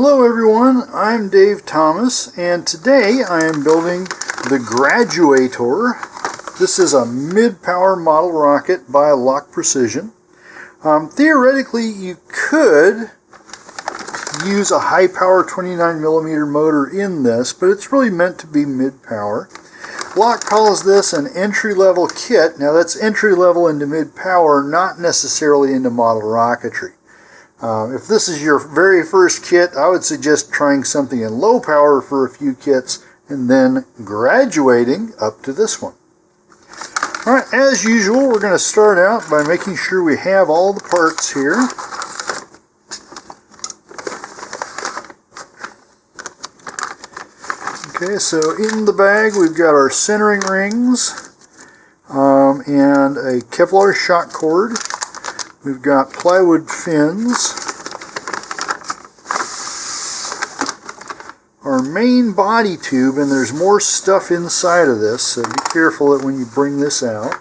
Hello everyone, I'm Dave Thomas, and today I am building the Graduator. This is a mid-power model rocket by LOC Precision. Theoretically, you could use a high-power 29mm motor in this, but it's really meant to be mid-power. LOC calls this an entry-level kit. Now that's entry-level into mid-power, not necessarily into model rocketry. If this is your very first kit, I would suggest trying something in low power for a few kits and then graduating up to this one. Alright, as usual, we're going to start out by making sure we have all the parts here. Okay, so in the bag we've got our centering rings and a Kevlar shock cord. We've got plywood fins, our main body tube, and there's more stuff inside of this, so be careful that when you bring this out.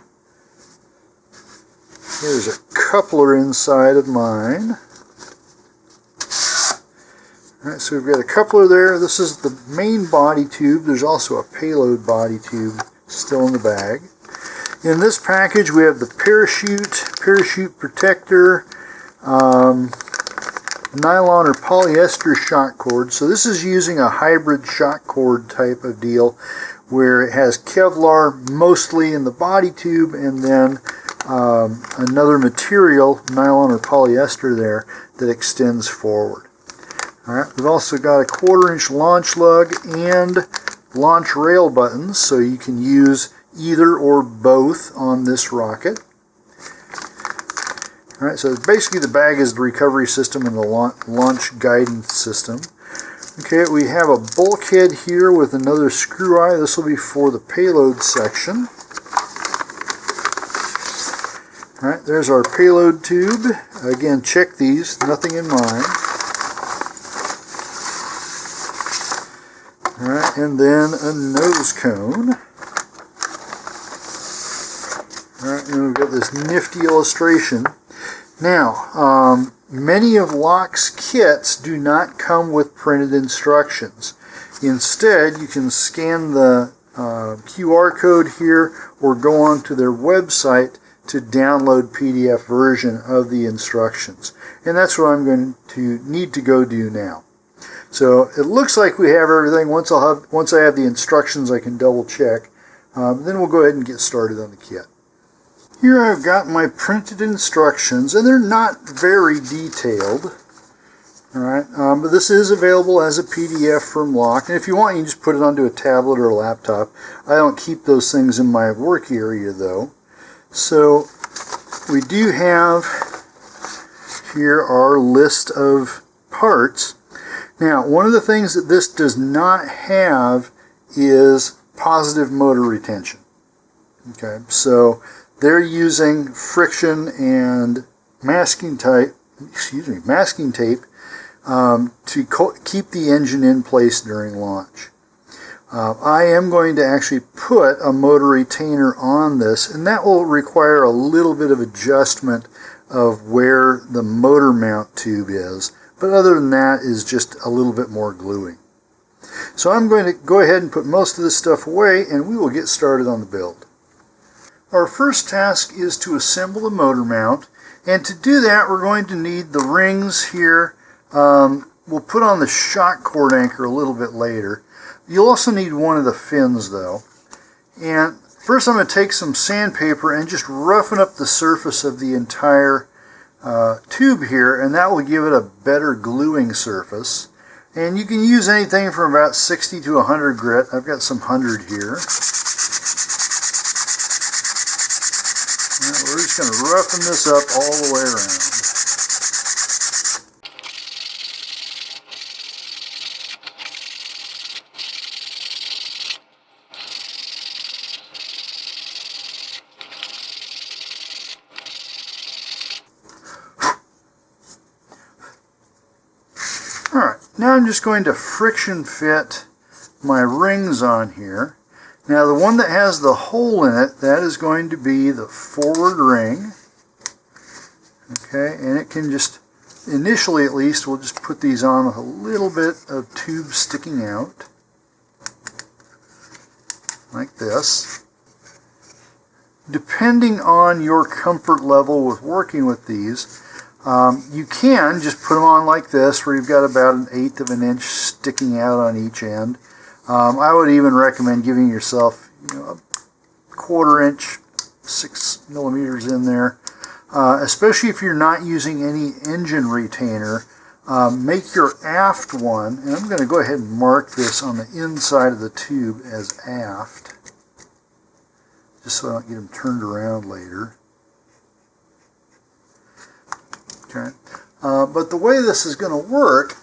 There's a coupler inside of mine. Alright, so we've got a coupler there. This is the main body tube. There's also a payload body tube still in the bag. In this package we have the parachute protector, nylon or polyester shock cord. So this is using a hybrid shock cord type of deal where it has Kevlar mostly in the body tube and then another material, nylon or polyester there, that extends forward. Alright, we've also got a 1/4-inch launch lug and launch rail buttons, so you can use either or both on this rocket. Alright, so basically the bag is the recovery system and the launch guidance system. Okay, we have a bulkhead here with another screw eye. This will be for the payload section. Alright, there's our payload tube. Again, check these, nothing in mine. Alright, and then a nose cone. Alright, and we've got this nifty illustration. Now, many of LOC's kits do not come with printed instructions. Instead, you can scan the QR code here or go onto their website to download PDF version of the instructions. And that's what I'm going to need to go do now. So it looks like we have everything. Once I have the instructions, I can double check. Then we'll go ahead and get started on the kit. Here I've got my printed instructions, and they're not very detailed. Alright, but this is available as a PDF from LOC, and if you want, you can just put it onto a tablet or a laptop. I don't keep those things in my work area, though. So we do have here our list of parts. Now, one of the things that this does not have is positive motor retention. Okay, so they're using friction and masking tape to keep the engine in place during launch. I am going to actually put a motor retainer on this, and that will require a little bit of adjustment of where the motor mount tube is. But other than that is just a little bit more gluing. So I'm going to go ahead and put most of this stuff away, and we will get started on the build. Our first task is to assemble the motor mount, and to do that we're going to need the rings here. We'll put on the shock cord anchor a little bit later. You'll also need one of the fins though. And first I'm going to take some sandpaper and just roughen up the surface of the entire tube here, and that will give it a better gluing surface. And you can use anything from about 60 to 100 grit. I've got some 100 here. We're just going to roughen this up all the way around. Alright, now I'm just going to friction fit my rings on here. Now the one that has the hole in it, that is going to be the forward ring. Okay, and it can just initially at least, we'll just put these on with a little bit of tube sticking out, like this. Depending on your comfort level with working with these, you can just put them on like this, where you've got about 1/8 of an inch sticking out on each end. I would even recommend giving yourself, a 1/4 inch, 6 millimeters in there, especially if you're not using any engine retainer. Make your aft one, and I'm going to go ahead and mark this on the inside of the tube as aft, just so I don't get them turned around later. Okay. But the way this is going to work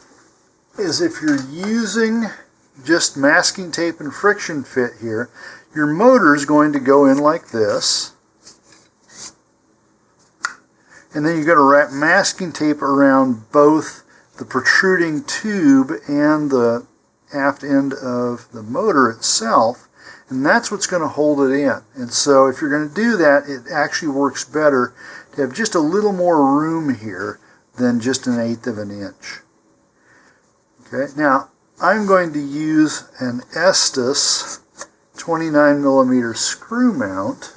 is if you're using just masking tape and friction fit here, your motor is going to go in like this, and then you're going to wrap masking tape around both the protruding tube and the aft end of the motor itself, and that's what's going to hold it in. And so if you're going to do that, it actually works better to have just a little more room here than just 1/8 of an inch. Okay, now I'm going to use an Estes 29 millimeter screw mount,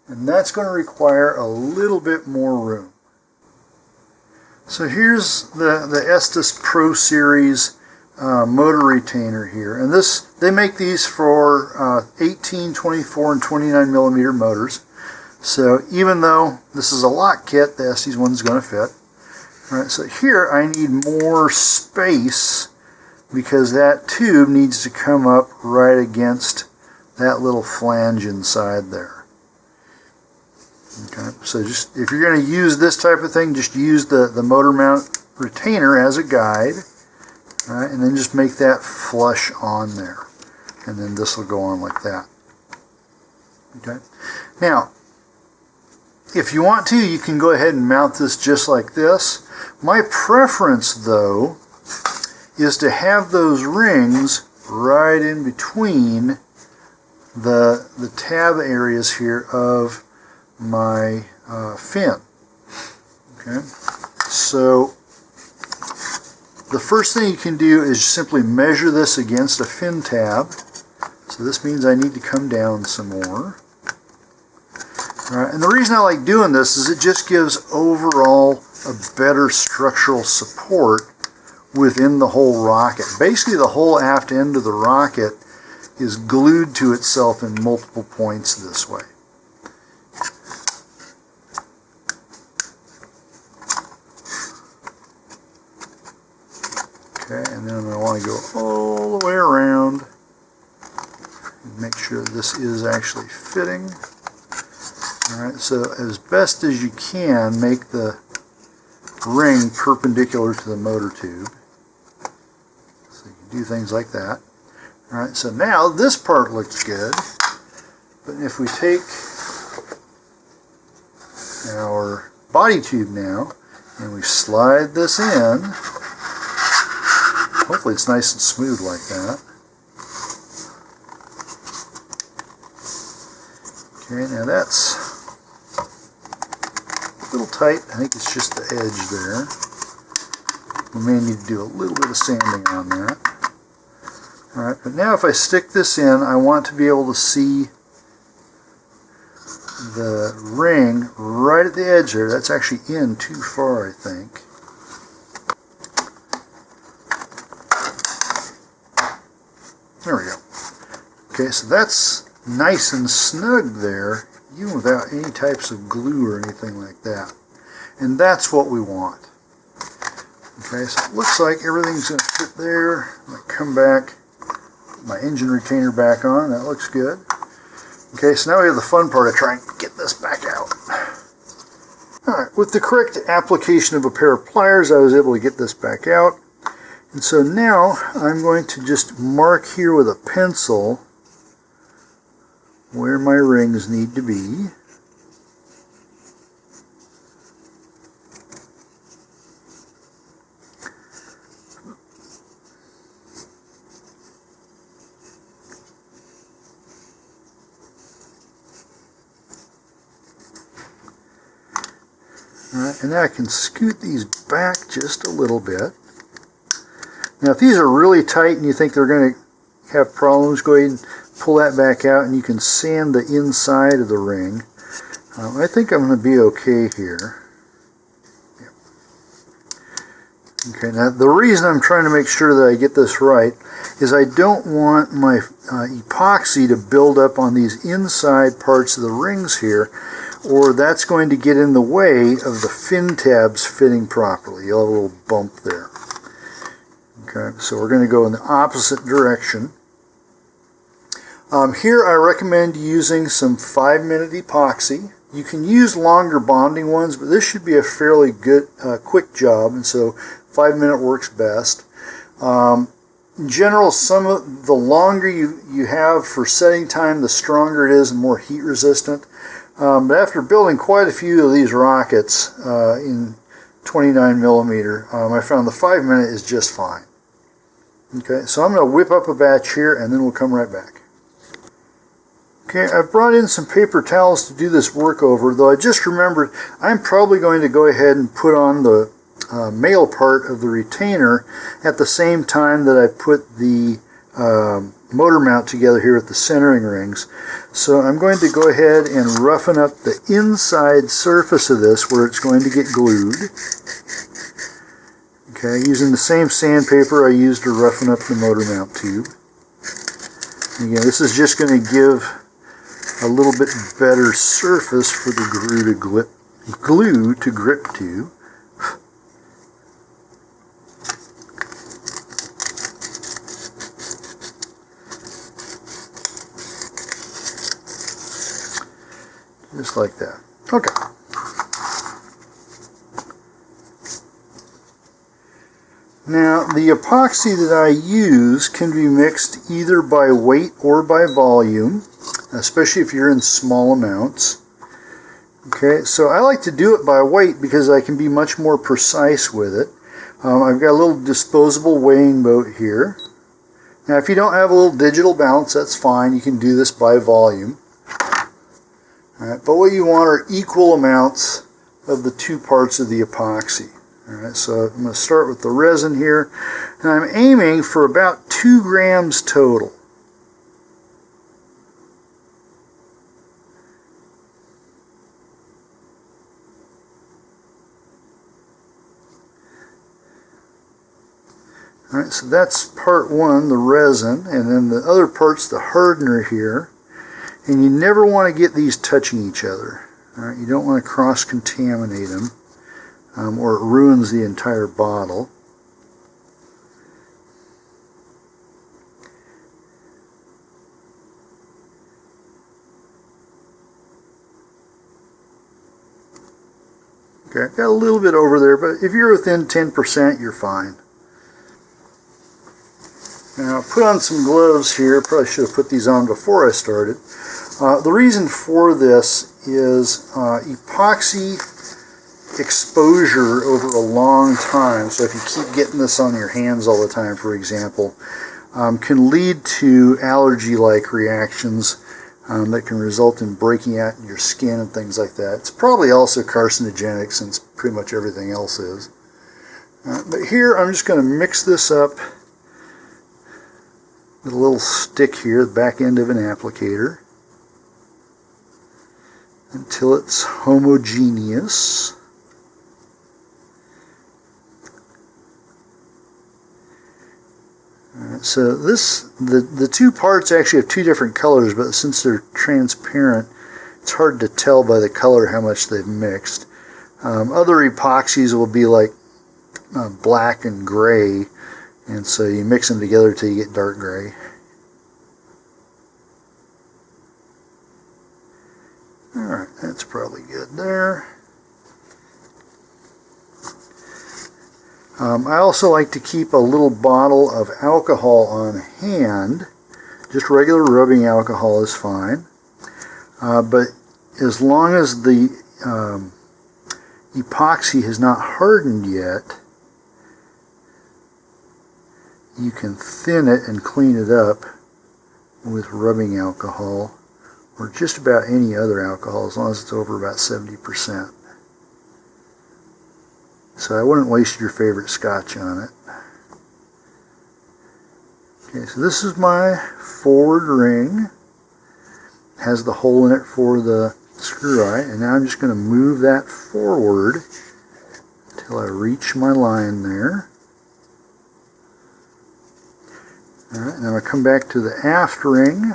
and that's going to require a little bit more room. So here's the Estes Pro Series motor retainer here, and they make these for 18, 24, and 29 millimeter motors. So even though this is a lock kit, the Estes one's going to fit. All right, so here I need more space because that tube needs to come up right against that little flange inside there. Okay, so just if you're going to use this type of thing, just use the motor mount retainer as a guide. All right, and then just make that flush on there, and then this will go on like that. Okay, now if you want to, you can go ahead and mount this just like this. My preference, though, is to have those rings right in between the tab areas here of my fin. Okay, so the first thing you can do is simply measure this against a fin tab. So this means I need to come down some more. All right, and the reason I like doing this is it just gives overall a better structural support within the whole rocket. Basically, the whole aft end of the rocket is glued to itself in multiple points this way. Okay, and then I want to go all the way around and make sure this is actually fitting. Alright, so as best as you can, make the ring perpendicular to the motor tube. So you can do things like that. Alright, so now this part looks good, but if we take our body tube now and we slide this in, hopefully it's nice and smooth like that. Okay, now that's a little tight. I think it's just the edge there. We may need to do a little bit of sanding on that. Alright, but now if I stick this in, I want to be able to see the ring right at the edge there. That's actually in too far, I think. There we go. Okay, so that's nice and snug there, even without any types of glue or anything like that. And that's what we want. Okay, so it looks like everything's going to fit there. I'm going to come back, put my engine retainer back on. That looks good. Okay, so now we have the fun part of trying to get this back out. Alright, with the correct application of a pair of pliers, I was able to get this back out. And so now I'm going to just mark here with a pencil where my rings need to be. Alright, and now I can scoot these back just a little bit. Now if these are really tight and you think they're going to have problems, go ahead and pull that back out and you can sand the inside of the ring. I think I'm going to be okay here. Okay, now the reason I'm trying to make sure that I get this right is I don't want my epoxy to build up on these inside parts of the rings here, or that's going to get in the way of the fin tabs fitting properly. You'll have a little bump there. Okay, so we're going to go in the opposite direction. Here I recommend using some 5-minute epoxy. You can use longer bonding ones, but this should be a fairly good, quick job, and so 5-minute works best. In general, the longer you have for setting time, the stronger it is and more heat resistant. But after building quite a few of these rockets in 29mm, I found the 5-minute is just fine. Okay, so I'm going to whip up a batch here and then we'll come right back. Okay, I've brought in some paper towels to do this work over, though I just remembered I'm probably going to go ahead and put on the male part of the retainer at the same time that I put the motor mount together here with the centering rings. So I'm going to go ahead and roughen up the inside surface of this where it's going to get glued. Okay, using the same sandpaper I used to roughen up the motor mount tube. Again, this is just going to give a little bit better surface for the glue to grip to. Just like that. Okay. Now, the epoxy that I use can be mixed either by weight or by volume, especially if you're in small amounts. Okay, so I like to do it by weight because I can be much more precise with it. I've got a little disposable weighing boat here. Now, if you don't have a little digital balance, that's fine. You can do this by volume. Alright, but what you want are equal amounts of the two parts of the epoxy. Alright, so I'm going to start with the resin here, and I'm aiming for about 2 grams total. Alright, so that's part 1, the resin, and then the other part's the hardener here. And you never want to get these touching each other. Alright, you don't want to cross-contaminate them, or it ruins the entire bottle. Okay, I've got a little bit over there, but if you're within 10%, you're fine. Now, I'll put on some gloves here. Probably should have put these on before I started. The reason for this is epoxy exposure over a long time, so if you keep getting this on your hands all the time, for example, can lead to allergy-like reactions that can result in breaking out in your skin and things like that. It's probably also carcinogenic, since pretty much everything else is. But here I'm just going to mix this up with a little stick here, the back end of an applicator, until it's homogeneous. So the two parts actually have 2 different colors, but since they're transparent, it's hard to tell by the color how much they've mixed. Other epoxies will be like black and gray, and so you mix them together till you get dark gray. Alright, that's probably good there. I also like to keep a little bottle of alcohol on hand. Just regular rubbing alcohol is fine. But as long as the epoxy has not hardened yet, you can thin it and clean it up with rubbing alcohol, or just about any other alcohol, as long as it's over about 70%. so I wouldn't waste your favorite scotch on it. Okay, so this is my forward ring. It has the hole in it for the screw eye, and now I'm just going to move that forward until I reach my line there. Alright, now I'm going to come back to the aft ring.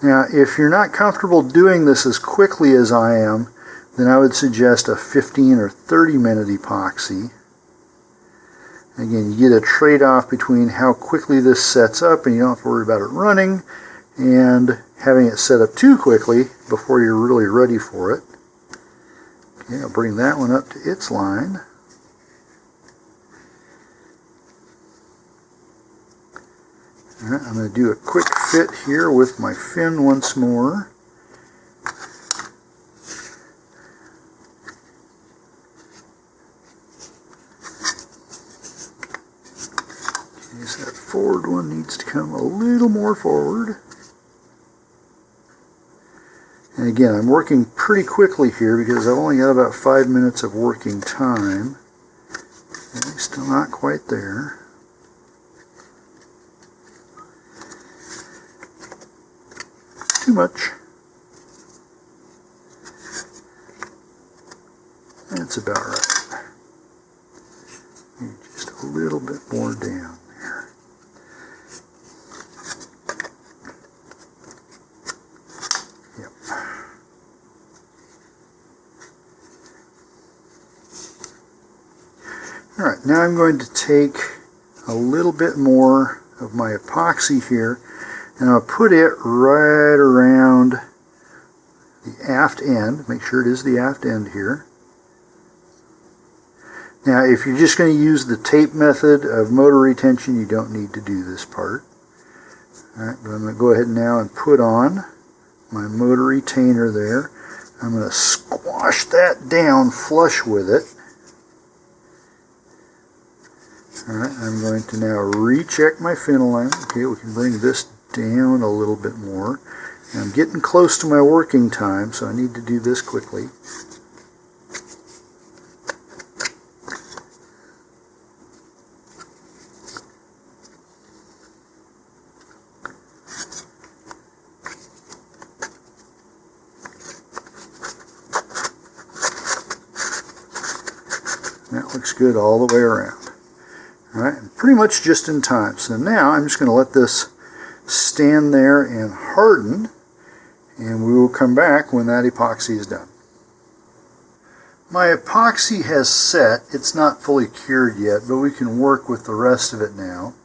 Now, if you're not comfortable doing this as quickly as I am, then I would suggest a 15 or 30 minute epoxy. Again, you get a trade-off between how quickly this sets up, and you don't have to worry about it running, and having it set up too quickly before you're really ready for it. Okay, I'll bring that one up to its line. Alright, I'm going to do a quick fit here with my fin once more. Okay, so that forward one needs to come a little more forward. And again, I'm working pretty quickly here because I've only got about 5 minutes of working time. Okay, still not quite there. Too much. That's about right. Just a little bit more down there. Yep. Alright, now I'm going to take a little bit more of my epoxy here, and I'll put it right around the aft end. Make sure it is the aft end here. Now, if you're just going to use the tape method of motor retention, you don't need to do this part. Alright, but I'm going to go ahead now and put on my motor retainer there. I'm going to squash that down flush with it. Alright, I'm going to now recheck my fin alignment. Okay, we can bring this down a little bit more. And I'm getting close to my working time, so I need to do this quickly. That looks good all the way around. Alright, pretty much just in time. So now I'm just going to let this stand there and harden, and we will come back when that epoxy is done. My epoxy has set. It's not fully cured yet, but we can work with the rest of it now.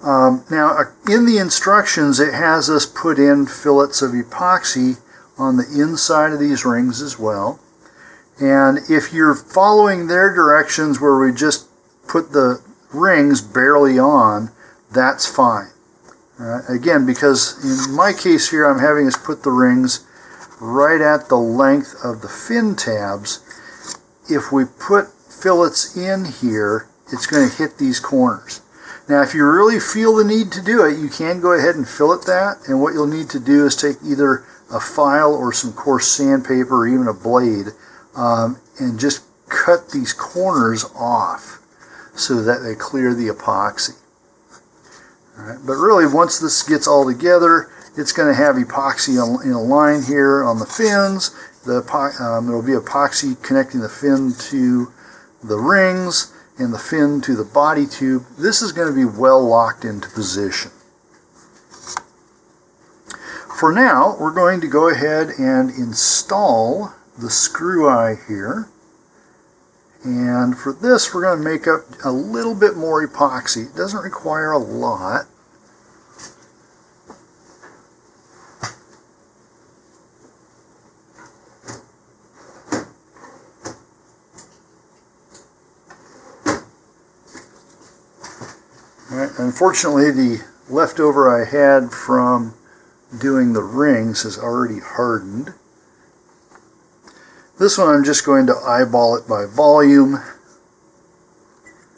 Now, in the instructions, it has us put in fillets of epoxy on the inside of these rings as well. And if you're following their directions where we just put the rings barely on, that's fine. Again, because in my case here, I'm having us put the rings right at the length of the fin tabs. If we put fillets in here, it's going to hit these corners. Now, if you really feel the need to do it, you can go ahead and fillet that, and what you'll need to do is take either a file or some coarse sandpaper or even a blade, and just cut these corners off so that they clear the epoxy. Alright, but really, once this gets all together, it's going to have epoxy in a line here on the fins. There will be epoxy connecting the fin to the rings and the fin to the body tube. This is going to be well locked into position. For now, we're going to go ahead and install the screw eye here. And for this, we're going to make up a little bit more epoxy. It doesn't require a lot. All right, unfortunately, the leftover I had from doing the rings has already hardened. This one I'm just going to eyeball it by volume,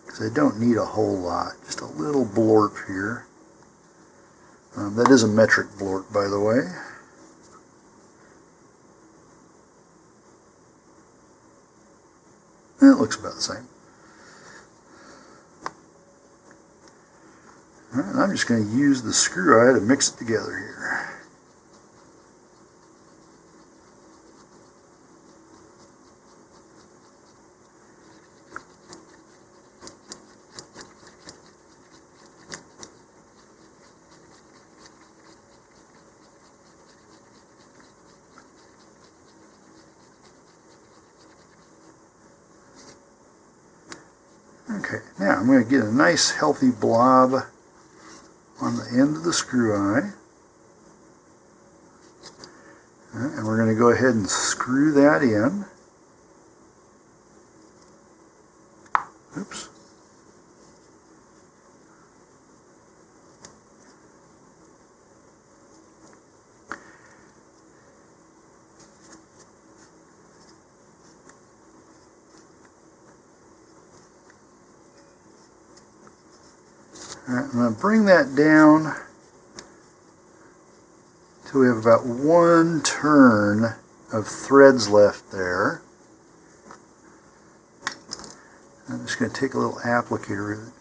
because I don't need a whole lot, just a little blorp here. That is a metric blorp, by the way. It looks about the same. All right, and I'm just going to use the screw eye to mix it together here. Okay, now I'm going to get a nice healthy blob on the end of the screw eye. Right, and we're going to go ahead and screw that in. Oops. Alright, I'm going to bring that down till we have about 1 turn of threads left there. I'm just going to take a little applicator.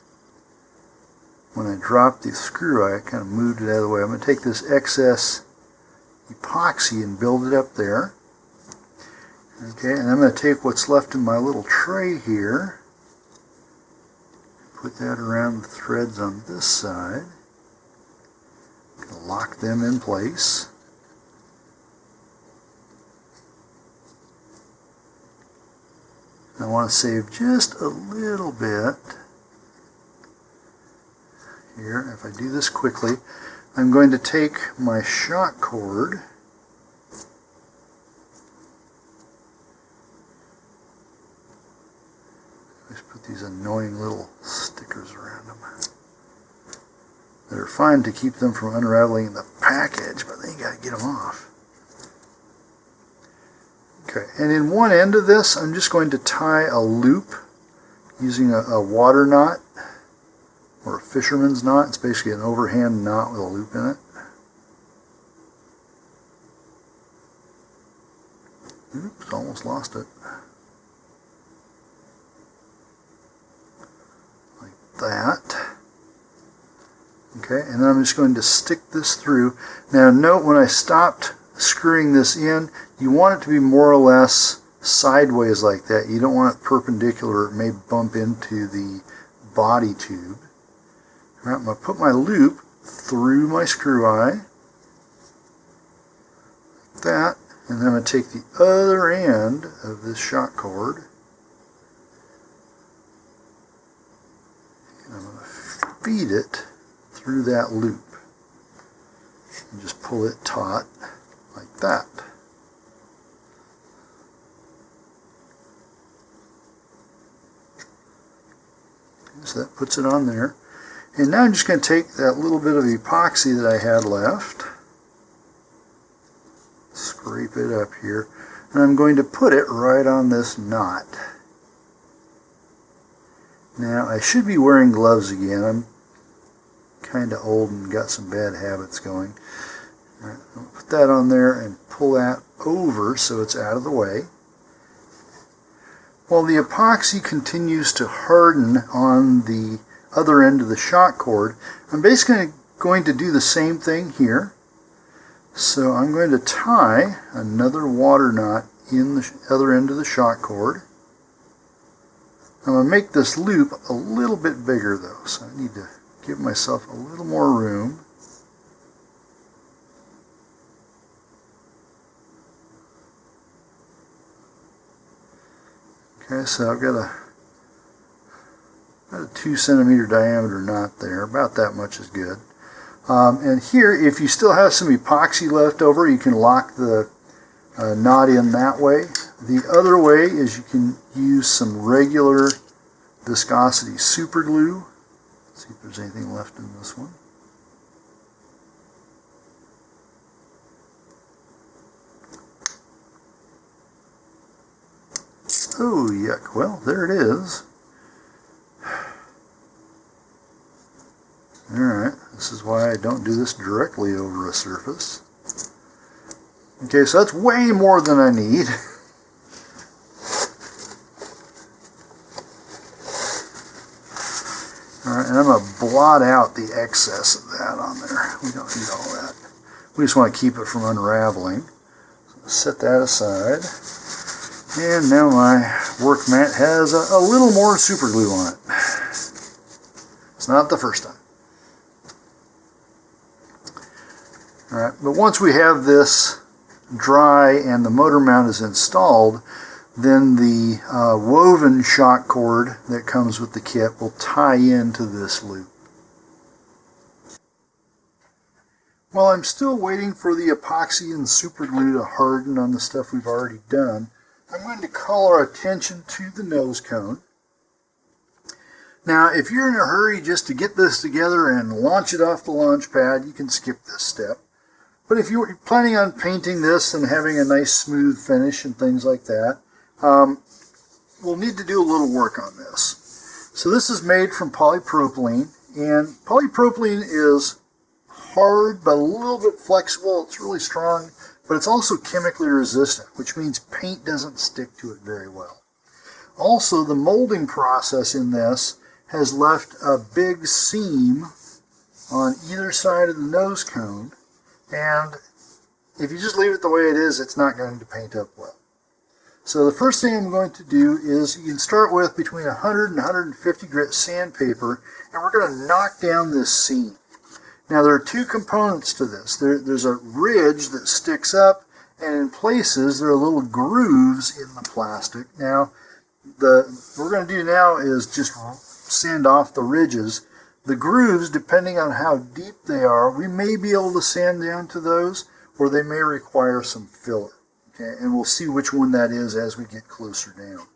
When I dropped the screw eye, I kind of moved it out of the way. I'm going to take this excess epoxy and build it up there. Okay, and I'm going to take what's left in my little tray here. Put that around the threads on this side. Lock them in place. I want to save just a little bit here. If I do this quickly, I'm going to take my shock cord . Let's put these annoying little stickers around them. They're fine to keep them from unraveling the package, but then you got to get them off. Okay, and in one end of this, I'm just going to tie a loop using a water knot or a fisherman's knot. It's basically an overhand knot with a loop in it. Oops, almost lost it. That. Okay, and then I'm just going to stick this through. Now note when I stopped screwing this in, you want it to be more or less sideways like that. You don't want it perpendicular. It may bump into the body tube. All right, I'm going to put my loop through my screw eye. Like that. And then I'm going to take the other end of this shock cord. I'm going to feed it through that loop and just pull it taut like that. So that puts it on there. And now I'm just going to take that little bit of epoxy that I had left, scrape it up here, and I'm going to put it right on this knot. Now, I should be wearing gloves again. I'm kind of old and got some bad habits going. All right, I'll put that on there and pull that over so it's out of the way. While the epoxy continues to harden on the other end of the shock cord, I'm basically going to do the same thing here. So I'm going to tie another water knot in the other end of the shock cord. I'm going to make this loop a little bit bigger though, so I need to give myself a little more room. Okay, so I've got a 2 centimeter diameter knot there, about that much is good. And here, if you still have some epoxy left over, you can lock the knot in that way. The other way is you can use some regular viscosity super glue. Let's see if there's anything left in this one. Oh, yuck. Well, there it is. Alright, this is why I don't do this directly over a surface. Okay, so that's way more than I need. blot out the excess of that on there. We don't need all that. We just want to keep it from unraveling. So set that aside. And now my work mat has a little more super glue on it. It's not the first time. Alright, but once we have this dry and the motor mount is installed, then the woven shock cord that comes with the kit will tie into this loop. While I'm still waiting for the epoxy and super glue to harden on the stuff we've already done, I'm going to call our attention to the nose cone. Now, if you're in a hurry just to get this together and launch it off the launch pad, you can skip this step. But if you're planning on painting this and having a nice smooth finish and things like that, we'll need to do a little work on this. So this is made from polypropylene, and polypropylene is hard but a little bit flexible. It's really strong, but it's also chemically resistant, which means paint doesn't stick to it very well. Also, the molding process in this has left a big seam on either side of the nose cone, and if you just leave it the way it is, it's not going to paint up well. So the first thing I'm going to do is, you can start with between 100 and 150 grit sandpaper, and we're going to knock down this seam. Now there are two components to this. There's a ridge that sticks up, and in places there are little grooves in the plastic. Now what we're going to do now is just sand off the ridges. The grooves, depending on how deep they are, we may be able to sand down to those, or they may require some filler. Okay, and we'll see which one that is as we get closer down.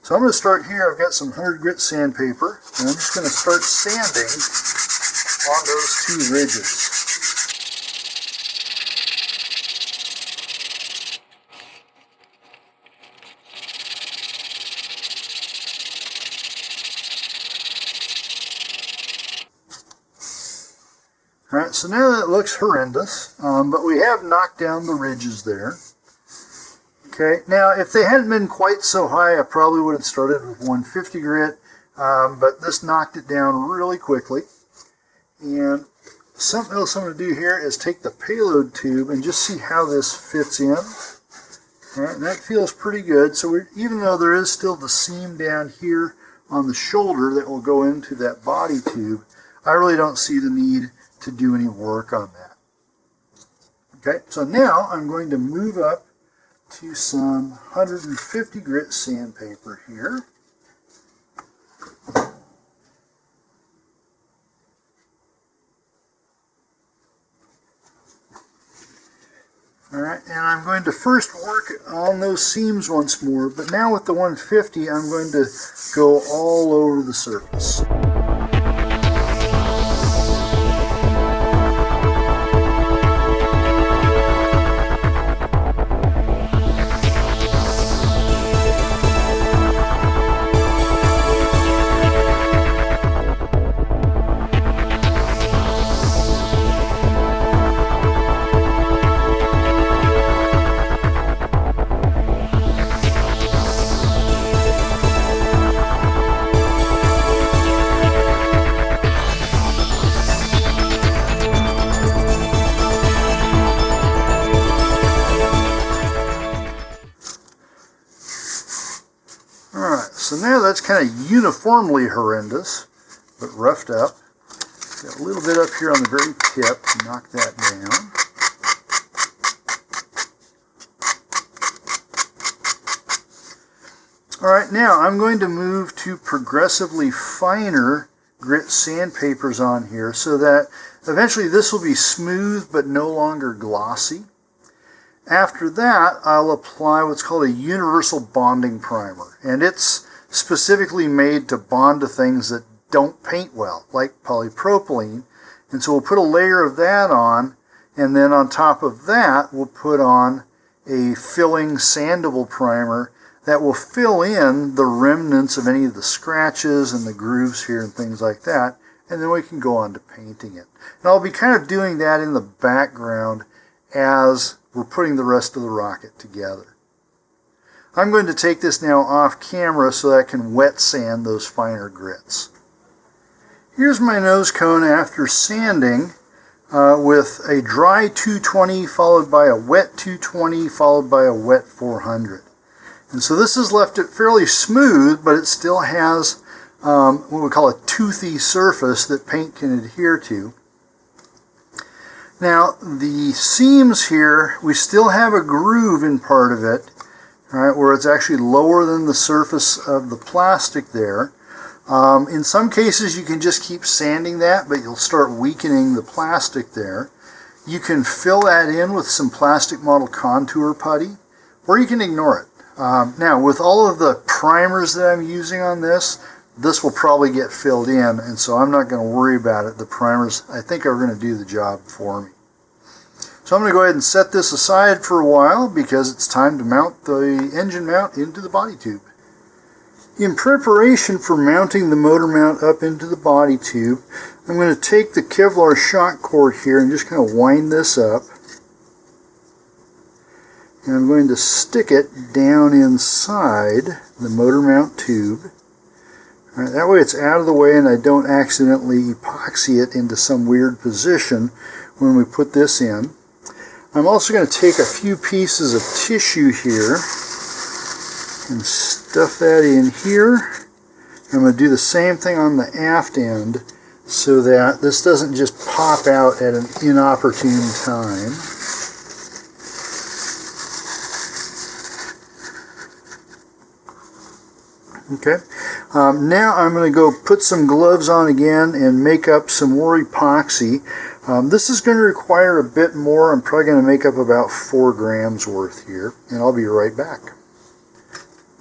So I'm going to start here. I've got some 100 grit sandpaper, and I'm just going to start sanding on those two ridges. Alright, so now that looks horrendous, but we have knocked down the ridges there. Okay, now if they hadn't been quite so high, I probably would have started with 150 grit, but this knocked it down really quickly. And something else I'm going to do here is take the payload tube and just see how this fits in. Alright, and that feels pretty good. So even though there is still the seam down here on the shoulder that will go into that body tube, I really don't see the need to do any work on that. Okay, so now I'm going to move up to some 150 grit sandpaper here. Alright, and I'm going to first work on those seams once more, but now with the 150 I'm going to go all over the surface. So now that's kind of uniformly horrendous, but roughed up. Got a little bit up here on the very tip. Knock that down. Alright, now I'm going to move to progressively finer grit sandpapers on here so that eventually this will be smooth but no longer glossy. After that, I'll apply what's called a universal bonding primer, and it's specifically made to bond to things that don't paint well, like polypropylene. And so we'll put a layer of that on, and then on top of that we'll put on a filling sandable primer that will fill in the remnants of any of the scratches and the grooves here and things like that, and then we can go on to painting it. And I'll be kind of doing that in the background as we're putting the rest of the rocket together. I'm going to take this now off camera so that I can wet sand those finer grits. Here's my nose cone after sanding with a dry 220 followed by a wet 220 followed by a wet 400. And so this has left it fairly smooth, but it still has what we call a toothy surface that paint can adhere to. Now the seams here, we still have a groove in part of it, right, where it's actually lower than the surface of the plastic there. In some cases you can just keep sanding that, but you'll start weakening the plastic there. You can fill that in with some plastic model contour putty, or you can ignore it. Now with all of the primers that I'm using on this will probably get filled in, and so I'm not going to worry about it. The primers, I think, are going to do the job for me. So I'm going to go ahead and set this aside for a while because it's time to mount the engine mount into the body tube. In preparation for mounting the motor mount up into the body tube, I'm going to take the Kevlar shock cord here and just kind of wind this up. And I'm going to stick it down inside the motor mount tube. All right, that way it's out of the way and I don't accidentally epoxy it into some weird position when we put this in. I'm also going to take a few pieces of tissue here and stuff that in here. I'm going to do the same thing on the aft end so that this doesn't just pop out at an inopportune time. Okay, now I'm going to go put some gloves on again and make up some more epoxy. This is going to require a bit more. I'm probably going to make up about 4 grams worth here, and I'll be right back.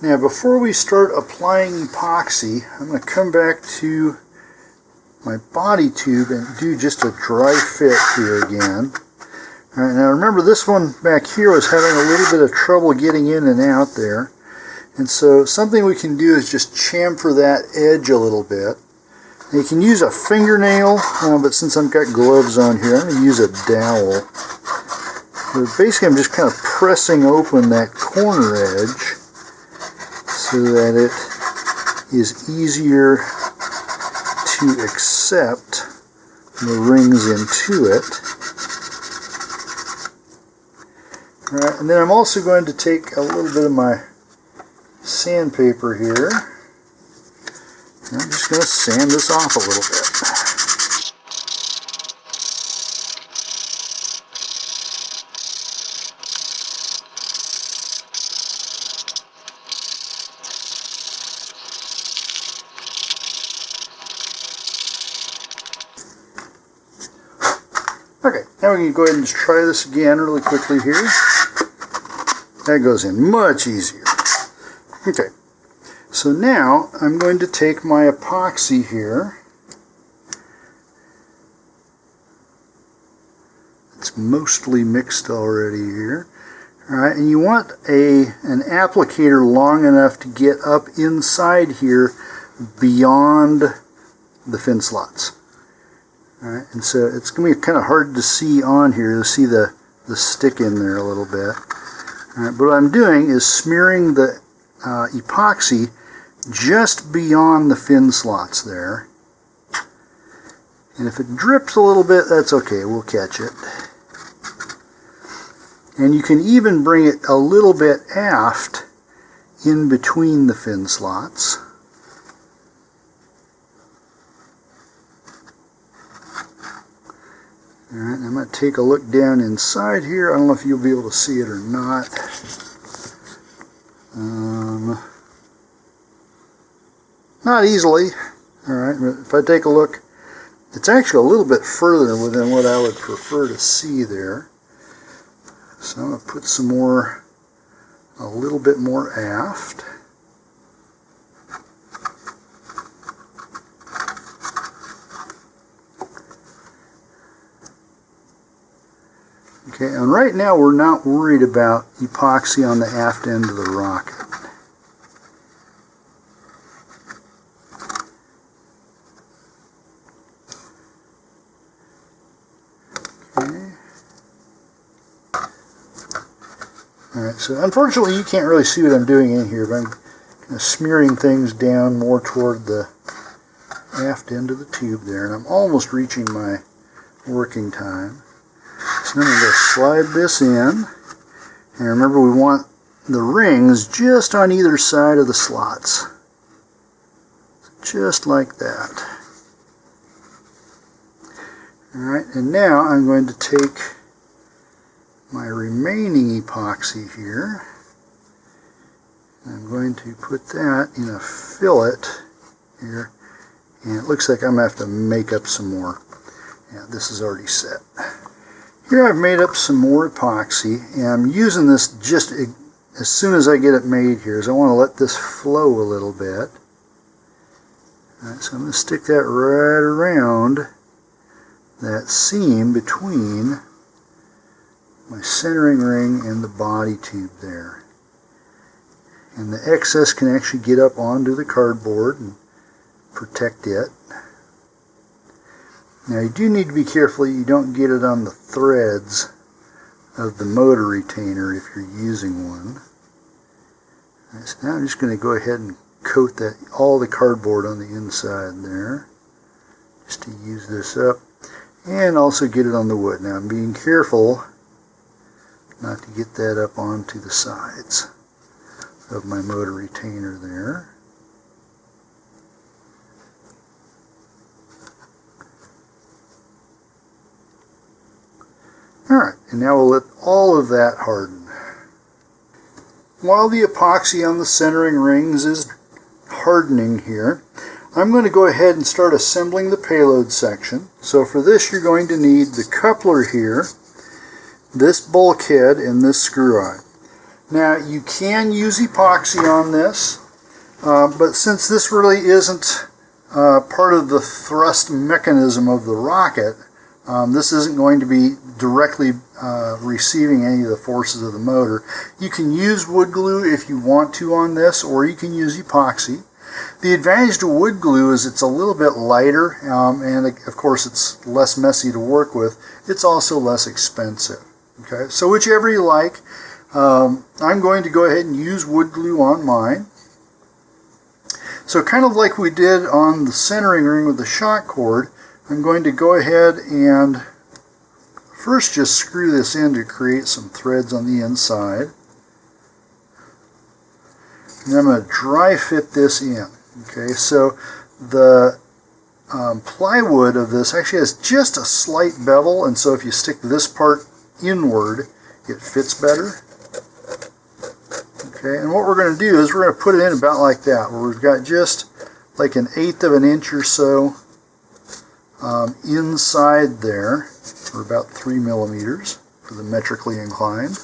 Now before we start applying epoxy, I'm going to come back to my body tube and do just a dry fit here again. Alright, now remember this one back here was having a little bit of trouble getting in and out there. And so something we can do is just chamfer that edge a little bit. And you can use a fingernail, but since I've got gloves on here, I'm going to use a dowel. So basically I'm just kind of pressing open that corner edge so that it is easier to accept the rings into it. All right, and then I'm also going to take a little bit of my sandpaper here. And I'm just going to sand this off a little bit. Okay, now we can go ahead and just try this again really quickly here. That goes in much easier. Okay, so now I'm going to take my epoxy here. It's mostly mixed already here. Alright, and you want an applicator long enough to get up inside here beyond the fin slots. Alright, and so it's going to be kind of hard to see on here. You'll see the stick in there a little bit. Alright, but what I'm doing is smearing the epoxy just beyond the fin slots there. And if it drips a little bit, that's okay, we'll catch it. And you can even bring it a little bit aft in between the fin slots. Alright, I'm going to take a look down inside here. I don't know if you'll be able to see it or not. Not easily. Alright, but if I take a look, it's actually a little bit further than what I would prefer to see there. So I'm going to put some more, a little bit more aft. Okay, and right now we're not worried about epoxy on the aft end of the rocket. Alright, so unfortunately you can't really see what I'm doing in here, but I'm kind of smearing things down more toward the aft end of the tube there, and I'm almost reaching my working time. So then I'm going to slide this in, and remember we want the rings just on either side of the slots, just like that. Alright, and now I'm going to take my remaining epoxy here. I'm going to put that in a fillet here, and it looks like I'm going to have to make up some more. Yeah, this is already set. Here I've made up some more epoxy, and I'm using this just as soon as I get it made here, is I want to let this flow a little bit. Alright, so I'm going to stick that right around that seam between my centering ring and the body tube there. And the excess can actually get up onto the cardboard and protect it. Now you do need to be careful you don't get it on the threads of the motor retainer if you're using one. Right, so now I'm just going to go ahead and coat that all the cardboard on the inside there, just to use this up, and also get it on the wood. Now I'm being careful not to get that up onto the sides of my motor retainer there. Alright, and now we'll let all of that harden. While the epoxy on the centering rings is hardening here, I'm going to go ahead and start assembling the payload section. So for this you're going to need the coupler here, this bulkhead, and this screw eye. Now you can use epoxy on this, but since this really isn't part of the thrust mechanism of the rocket, this isn't going to be directly receiving any of the forces of the motor. You can use wood glue if you want to on this, or you can use epoxy. The advantage to wood glue is it's a little bit lighter, and of course it's less messy to work with. It's also less expensive. Okay, so whichever you like. I'm going to go ahead and use wood glue on mine. So kind of like we did on the centering ring with the shock cord, I'm going to go ahead and first just screw this in to create some threads on the inside. And then I'm going to dry fit this in. Okay, so the plywood of this actually has just a slight bevel, and so if you stick this part inward, it fits better. Okay, and what we're going to do is we're going to put it in about like that, where we've got just like 1/8 of an inch or so inside there, or about 3 millimeters for the metrically inclined.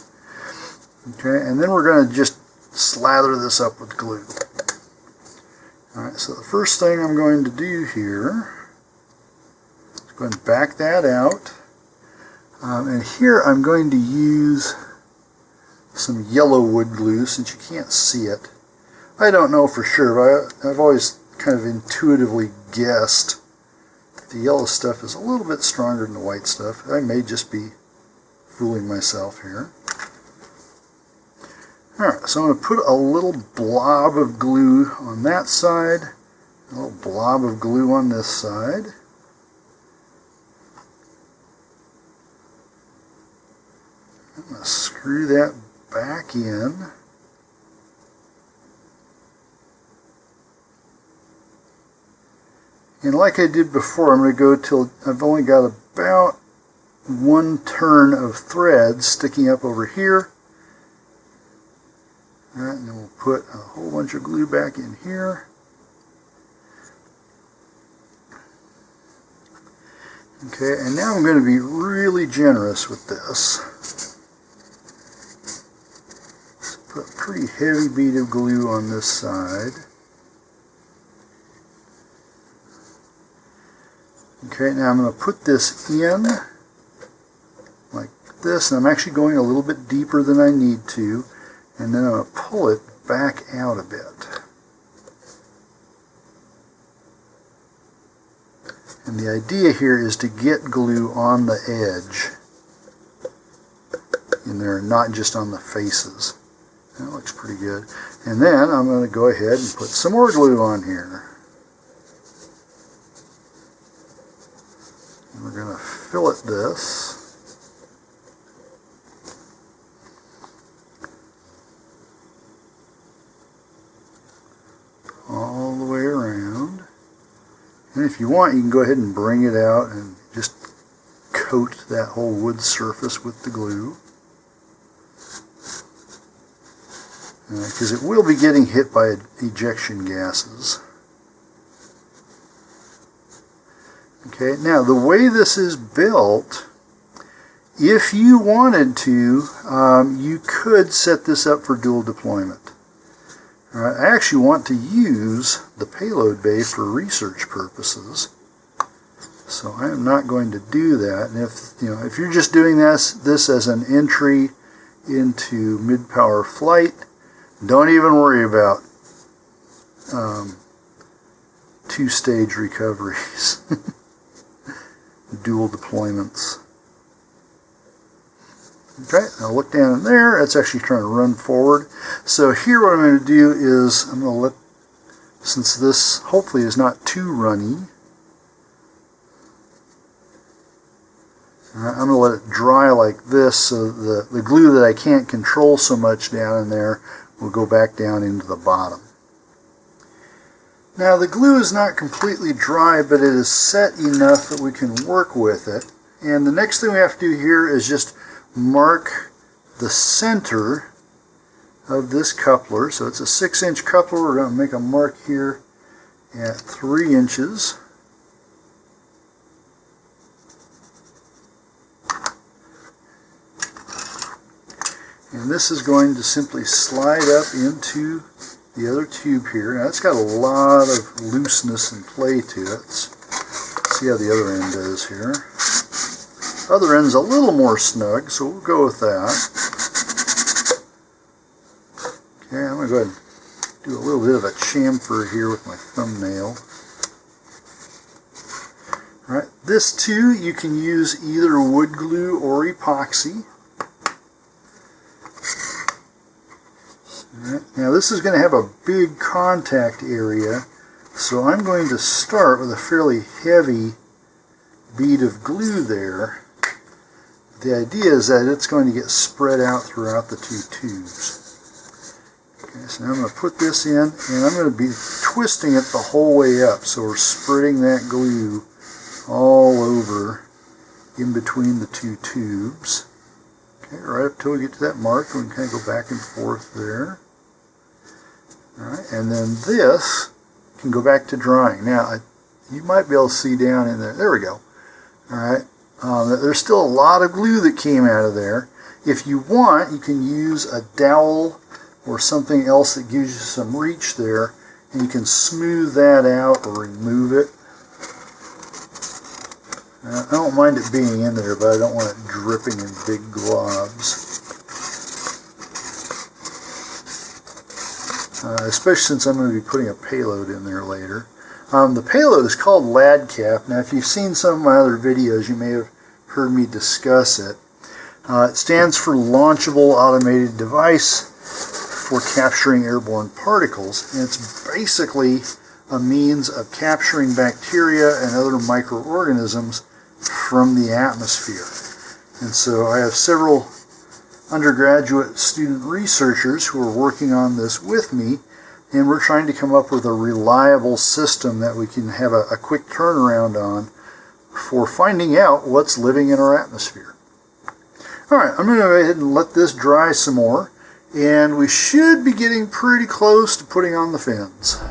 Okay, and then we're going to just slather this up with glue. Alright, so the first thing I'm going to do here is go and back that out. And here I'm going to use some yellow wood glue, since you can't see it. I don't know for sure, but I've always kind of intuitively guessed that the yellow stuff is a little bit stronger than the white stuff. I may just be fooling myself here. Alright, so I'm going to put a little blob of glue on that side, a little blob of glue on this side. I'm going to screw that back in. And like I did before, I'm going to go till I've only got about 1 turn of thread sticking up over here. Alright, and then we'll put a whole bunch of glue back in here. Okay, and now I'm going to be really generous with this. Put a pretty heavy bead of glue on this side. Okay, now I'm going to put this in like this, and I'm actually going a little bit deeper than I need to, and then I'm going to pull it back out a bit. And the idea here is to get glue on the edge in there, not just on the faces. That looks pretty good. And then I'm going to go ahead and put some more glue on here. We're going to fillet this. All the way around. And if you want, you can go ahead and bring it out and just coat that whole wood surface with the glue. Because it will be getting hit by ejection gases. Okay, now the way this is built, if you wanted to, you could set this up for dual deployment. I actually want to use the payload bay for research purposes, so I am not going to do that. And if you're just doing this as an entry into mid-power flight, don't even worry about two-stage recoveries, dual deployments. Okay, now look down in there. It's actually trying to run forward. So here what I'm going to do is I'm going to let, since this hopefully is not too runny, I'm going to let it dry like this so the glue that I can't control so much down in there will go back down into the bottom. Now the glue is not completely dry, but it is set enough that we can work with it. And the next thing we have to do here is just mark the center of this coupler. So it's a 6-inch coupler. We're going to make a mark here at 3 inches. And this is going to simply slide up into the other tube here. Now it's got a lot of looseness and play to it. Let's see how the other end does here. Other end's a little more snug, so we'll go with that. Okay, I'm going to go ahead and do a little bit of a chamfer here with my thumbnail. Alright, this too, you can use either wood glue or epoxy. Alright, now this is going to have a big contact area, so I'm going to start with a fairly heavy bead of glue there. The idea is that it's going to get spread out throughout the two tubes. Okay, so now I'm going to put this in, and I'm going to be twisting it the whole way up, so we're spreading that glue all over in between the two tubes. Okay, right up till we get to that mark, we can kind of go back and forth there. Alright, and then this can go back to drying. Now, you might be able to see down in there. There we go. Alright. There's still a lot of glue that came out of there. If you want, you can use a dowel or something else that gives you some reach there, and you can smooth that out or remove it. I don't mind it being in there, but I don't want it dripping in big globs. Especially since I'm going to be putting a payload in there later. The payload is called LADCAP. Now, if you've seen some of my other videos, you may have heard me discuss it. It stands for Launchable Automated Device for Capturing Airborne Particles. And it's basically a means of capturing bacteria and other microorganisms from the atmosphere. And so I have several undergraduate student researchers who are working on this with me, and we're trying to come up with a reliable system that we can have a quick turnaround on for finding out what's living in our atmosphere. Alright, I'm going to go ahead and let this dry some more, and we should be getting pretty close to putting on the fins.